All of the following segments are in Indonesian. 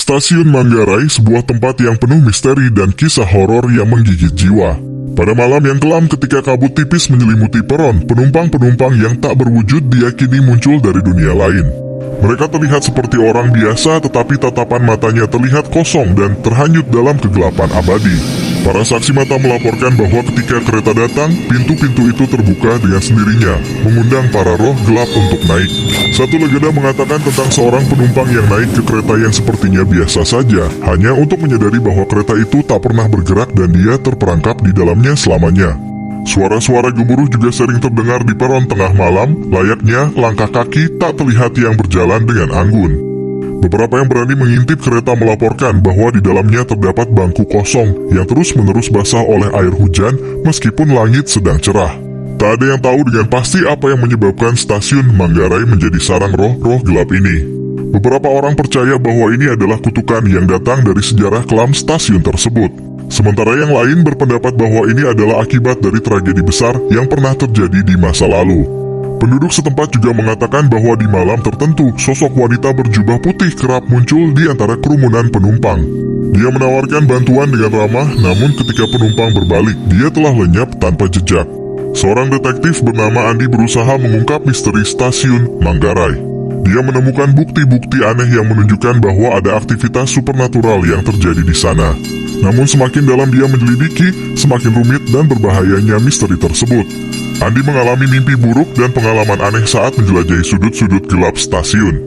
Stasiun Manggarai, sebuah tempat yang penuh misteri dan kisah horor yang menggigit jiwa. Pada malam yang kelam ketika kabut tipis menyelimuti peron, penumpang-penumpang yang tak berwujud diyakini muncul dari dunia lain. Mereka terlihat seperti orang biasa, tetapi tatapan matanya terlihat kosong dan terhanyut dalam kegelapan abadi. Para saksi mata melaporkan bahwa ketika kereta datang, pintu-pintu itu terbuka dengan sendirinya, mengundang para roh gelap untuk naik. Satu legenda mengatakan tentang seorang penumpang yang naik ke kereta yang sepertinya biasa saja, hanya untuk menyadari bahwa kereta itu tak pernah bergerak dan dia terperangkap di dalamnya selamanya. Suara-suara gemuruh juga sering terdengar di peron tengah malam, layaknya langkah kaki tak terlihat yang berjalan dengan anggun. Beberapa yang berani mengintip kereta melaporkan bahwa di dalamnya terdapat bangku kosong yang terus-menerus basah oleh air hujan meskipun langit sedang cerah. Tak ada yang tahu dengan pasti apa yang menyebabkan stasiun Manggarai menjadi sarang roh-roh gelap ini. Beberapa orang percaya bahwa ini adalah kutukan yang datang dari sejarah kelam stasiun tersebut. Sementara yang lain berpendapat bahwa ini adalah akibat dari tragedi besar yang pernah terjadi di masa lalu. Penduduk setempat juga mengatakan bahwa di malam tertentu, sosok wanita berjubah putih kerap muncul di antara kerumunan penumpang. Dia menawarkan bantuan dengan ramah, namun ketika penumpang berbalik, dia telah lenyap tanpa jejak. Seorang detektif bernama Andi berusaha mengungkap misteri stasiun Manggarai. Dia menemukan bukti-bukti aneh yang menunjukkan bahwa ada aktivitas supernatural yang terjadi di sana. Namun semakin dalam dia menyelidiki, semakin rumit dan berbahayanya misteri tersebut. Andi mengalami mimpi buruk dan pengalaman aneh saat menjelajahi sudut-sudut gelap stasiun.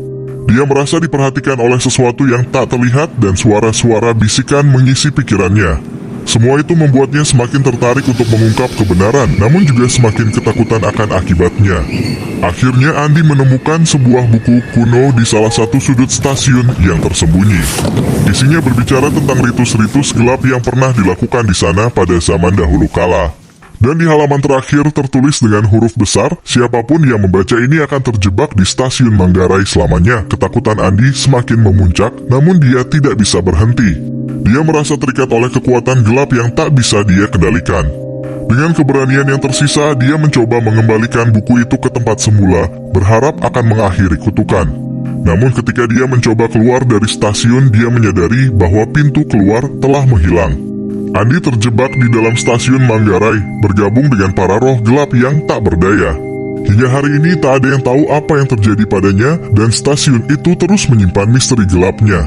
Dia merasa diperhatikan oleh sesuatu yang tak terlihat dan suara-suara bisikan mengisi pikirannya. Semua itu membuatnya semakin tertarik untuk mengungkap kebenaran, namun juga semakin ketakutan akan akibatnya. Akhirnya Andi menemukan sebuah buku kuno di salah satu sudut stasiun yang tersembunyi. Isinya berbicara tentang ritus-ritus gelap yang pernah dilakukan di sana pada zaman dahulu kala. Dan di halaman terakhir tertulis dengan huruf besar, siapapun yang membaca ini akan terjebak di stasiun Manggarai selamanya. Ketakutan Andi semakin memuncak, namun dia tidak bisa berhenti. Dia merasa terikat oleh kekuatan gelap yang tak bisa dia kendalikan. Dengan keberanian yang tersisa, dia mencoba mengembalikan buku itu ke tempat semula, berharap akan mengakhiri kutukan. Namun ketika dia mencoba keluar dari stasiun, dia menyadari bahwa pintu keluar telah menghilang. Andi terjebak di dalam stasiun Manggarai, bergabung dengan para roh gelap yang tak berdaya. Hingga hari ini tak ada yang tahu apa yang terjadi padanya, dan stasiun itu terus menyimpan misteri gelapnya.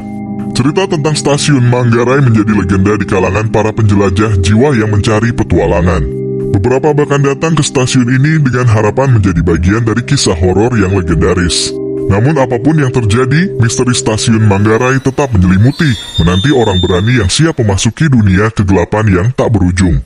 Cerita tentang stasiun Manggarai menjadi legenda di kalangan para penjelajah jiwa yang mencari petualangan. Beberapa bahkan datang ke stasiun ini dengan harapan menjadi bagian dari kisah horor yang legendaris. Namun apapun yang terjadi, misteri stasiun Manggarai tetap menyelimuti, menanti orang berani yang siap memasuki dunia kegelapan yang tak berujung.